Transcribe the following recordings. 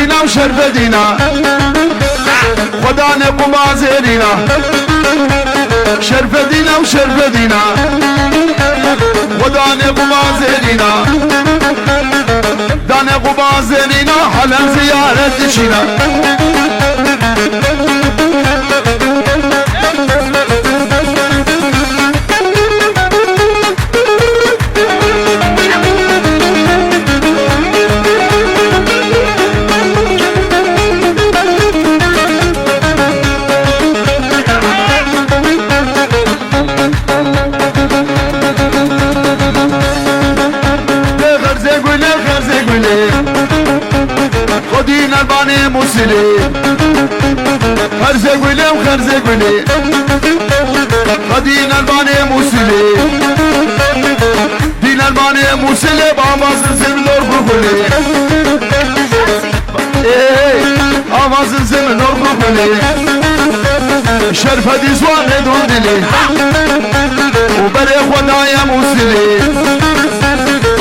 دينا وشرف دينا خدا نقوم زيرينا شرف دينا وشرف دينا خدا نقوم زيرينا دان قوم زيرينا حالا زيارة تشينا خدينا الباني موسيلي خرزة قولي وخرزة قولي خدينا الباني موسيلي دينا الباني موسيلي بابا زلزل نور بقولي ايه بابا زلزل نور بقولي شرفة دي زوان هدون دلي وبري خدايا موسيلي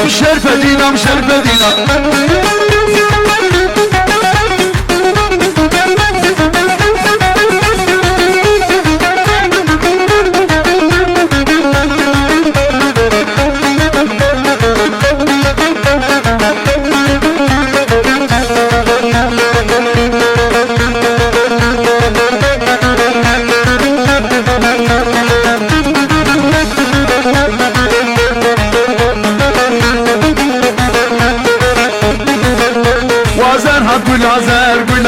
شرفة دينا مشرفة دينا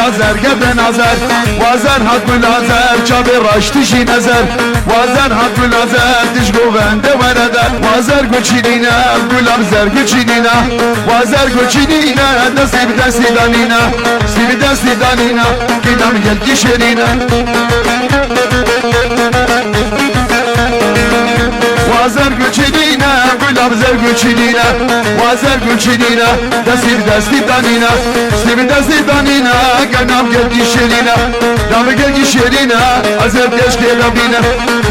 وازر قبل نظر وازر هات بالازر چابي راش تشي نظر وازر هات بالازر تشقو بنده وردر وازر قلشينينا قلاب زر قلشينينا وازر قلشينينا دستي بدستي دانينا سي بدستي دانينا كدام يلقي شرينا وازر قلشينينا قلاب زر قلشينينا وازر قلشينينا دستي دانينا سي بدستي دانينا كدام يلقي شرينا دام يلقي شرينا ازر كشكي لبينا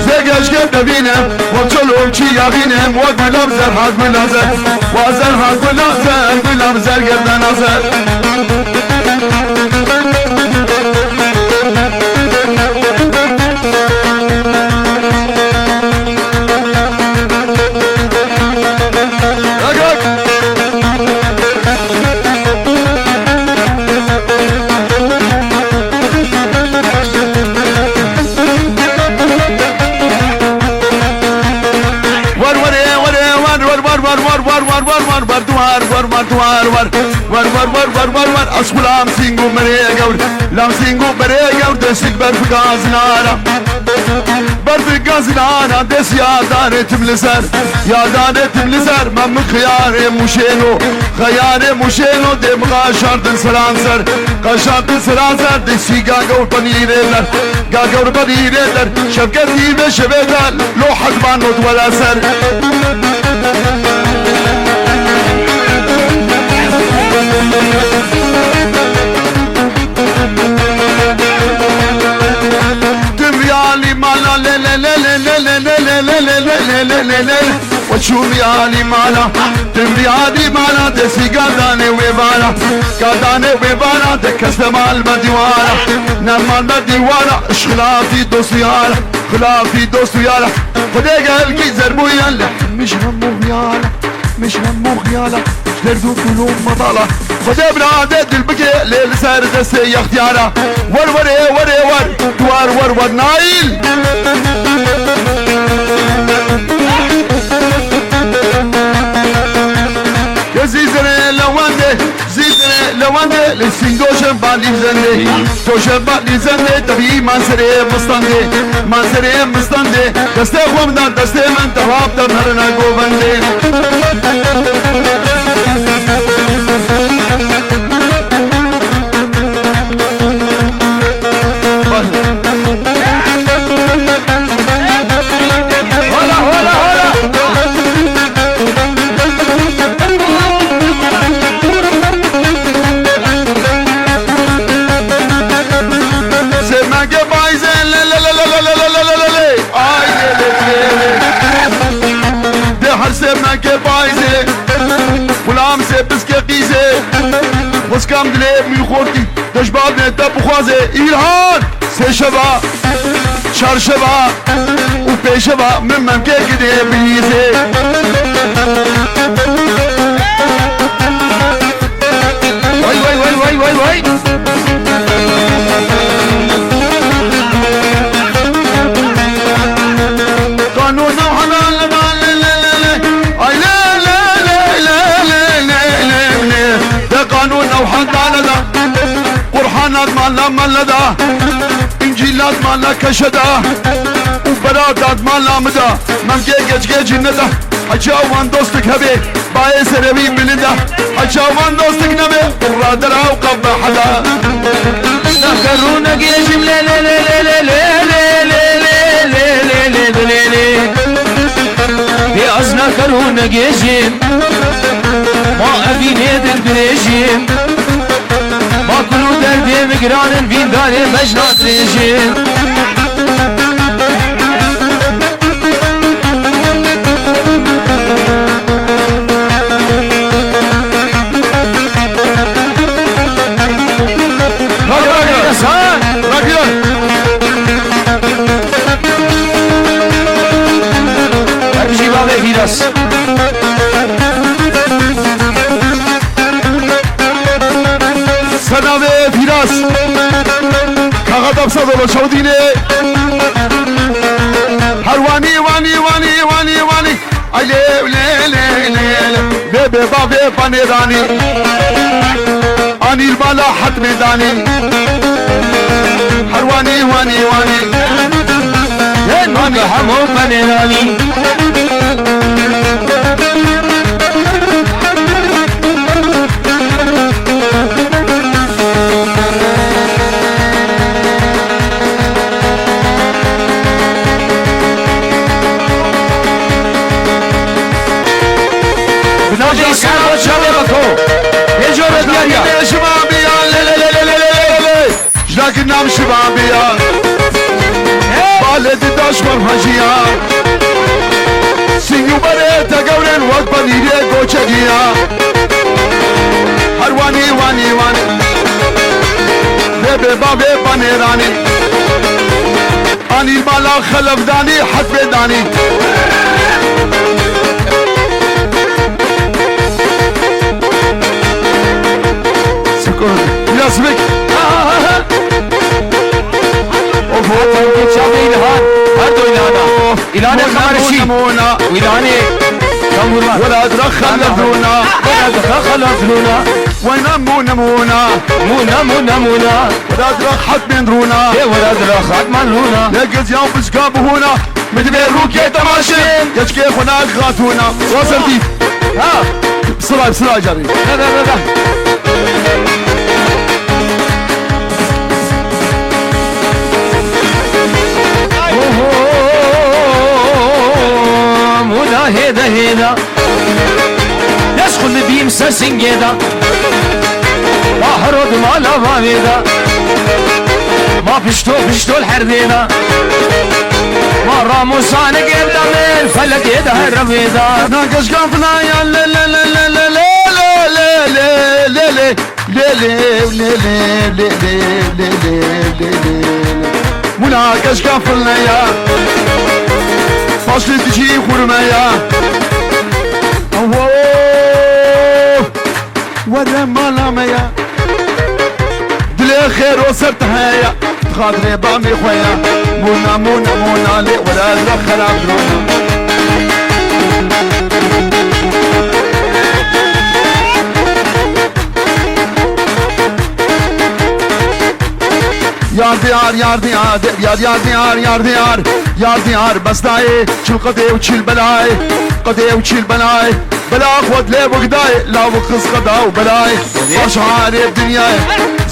زي كشكي لبينا وطلعوا كي يابينا وقلاب زر هات بالازر وازر هات بالازر قلاب زر قبل نظر ور اسكو لام سينغو مريغور لام سينغو مريغور دسك برف غازنارا برف غازنارا دس يادانه تملسر يادانه تملسر مم خيار مشينو خيار مشينو دم قاشارد سرانسر قاشارد سرانسر دسي غاغور بنيرلر غاغور بنيرلر شبكتي بشبدال لو حدبان ولا سر تمريالي مالا لا لا لا لا لا لا لا لا لا لا لا لا لا وشوميالي مالا تمريالي مالا دسي قاداني ويبالا قاداني ويبالا دكستمال بديوالا نمال بديوالا اشخلافي دوسيالا خلافي دوسيالا خديك هلكي زربويا مش همو خيالا مش همو خيالا دردو كلهم مطالة خدا برادة البكي ليل سار دسي يا اختيارا ور ور ور ور دوار ور ور نايل يا زيزري لوانده لسيندوشن بالي زنده توشن بالي زنده تبي مانسري مستنده دسته خومدان دسته من تواب تنهرنا گوبنده دستکم دلی میخوردی دشباب نتا بخوازه ایران سه شبا چهار شبا و پنج شبا من ممکن کده بیزه وای وای وای وای وای وای قانون و حلال قانون او حلال دا قرحانات مالا مالا دا انجيلات مالا كشدا وبرادات مالا مدا ممكن جيج ندا حجاوان دوستك هبي باي سربي بلدا حجاوان دوستك نبي قرادرا وقب حدا نخرونا جيجم لا لا لا لا لا لا لا لا لا في أزنا كرونا جيجم ما أبي نيدر بريجم ما كلو دردي مقران بين داري مجنات ريجم أبجي بابي فيداس سنابه فیراس کاغذ افسد و شودینه هر وانی وانی وانی وانی وانی ایله له له له به بابه پندانی انیل بالا حد میدانی هر وانی وانی وانی وانی همو پندانی ناجي سامو شامي بكو يجور الدنيا شبابيا لا لا لا لا لا لا جلاك النام شبابيا بالد دشمن حجيا سينيو بريتا قورن وقت بنيري قوچگيا هر واني واني واني بيبي بابي بانيراني اني المالا خلف داني حسب داني ياسمك اوه شامي الهان هردو إلانا إلانا خمارشي وإلاني ولا أدرخل لفرونا ولا أدرخل لفرونا ونمو نمونا مونا مونا مونا ولا أدرخ حد من رونا ولا أدرخ حد من رونا لقد يوم بسكاب هنا مدبير روكي تماشين يشكي هناك غاتونا وصلتي ها بسرعة بسرعة جاري لا لا لا لا مولا هيدا هيدا يسخل بيم سنجيدا واحرد مالا فاميدا ما فشتو الحرديدا ما راموسان قبل من فلك يدها الرفيدا ناقش قفنا يا لا لا لا لا لا لا لا لا لا لا مناقش قفلنا يا فاصل تجي خرمايا اوه ورا مالاميا دلي خير وصرتها يا تخاطري بامي خويا مونا مونا مونا لي ولا دخل عبدرونا يار ديار يار ديار يار يار ديار يار ديار يار ديار بس داي شو قدي وشيل بلاي قدي وشيل بلاي بلا خود لي وقداي لا وقص قدا وبلاي مش عارف دنياي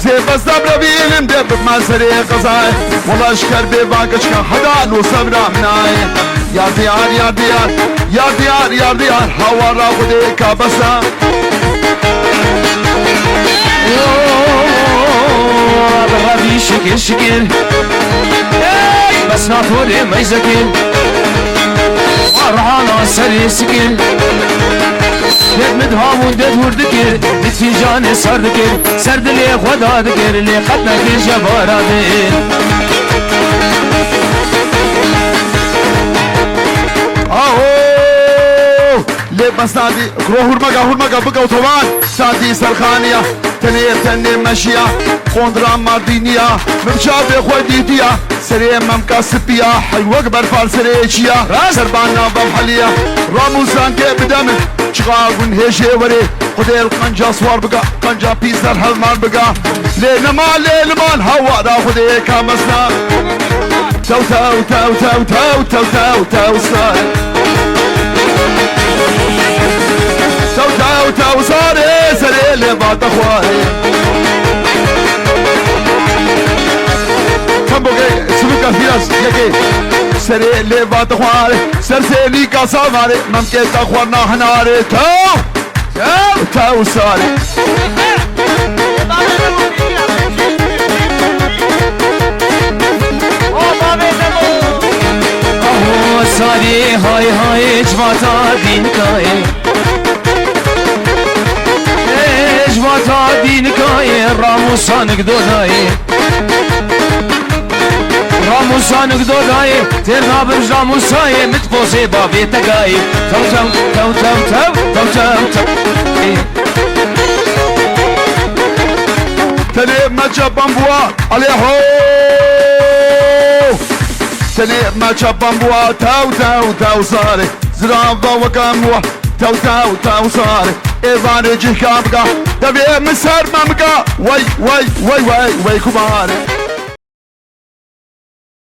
زي بس دبر بيلم دب ما سري قزاي والله اشكر بباقش كان حدا لو صبر مناي يار ديار يار ديار يار ديار يار ديار هوا راخدي كابسا بغادي شكل شكل بس ناطوري ما يزكل فرحانة سري سكل دد هامون دد وردكر دتي جاني سردكر سرد لي خدا دكر لي قد نكر جبارا دير ليه سادي هرمقا بقى وطوان سادي سرخانية تني مشيا قندرة مردينية ممشابي خوديتيا سري ممكا سبيا حلوة قبر فالسريشيا سربانا بمحلية راموزان كي بدمن شغاقون هيشي وري خدي القنجة صور بقى قنجة بيسر هالمال بقى لينا مال هوا دا خدي كامسنا تو تو تو تو تو تو تو تو صار تو تو تو صاري سري اللي بعد اخواري كمبوكي سلوكا فياس يكي سري اللي بعد اخواري سرسيلي كاسا ماري ممكن تاخوانا هناري تو تو تو صاري ساری های های جواتا دین کای جواتا دین کای راموسانک دودای راموسانک دودای تر نابرج راموسای متبوزی بابی تگای تو تو تو تو تو تو تو تلي ماتشا بامبوا عليهو تلي ماتشا بامبوا تاو تاو تاو صاري زرافة وكاموا تاو تاو تاو صاري إيفان رجي كامكا تبي مسار مامكا وي وي وي وي وي كباري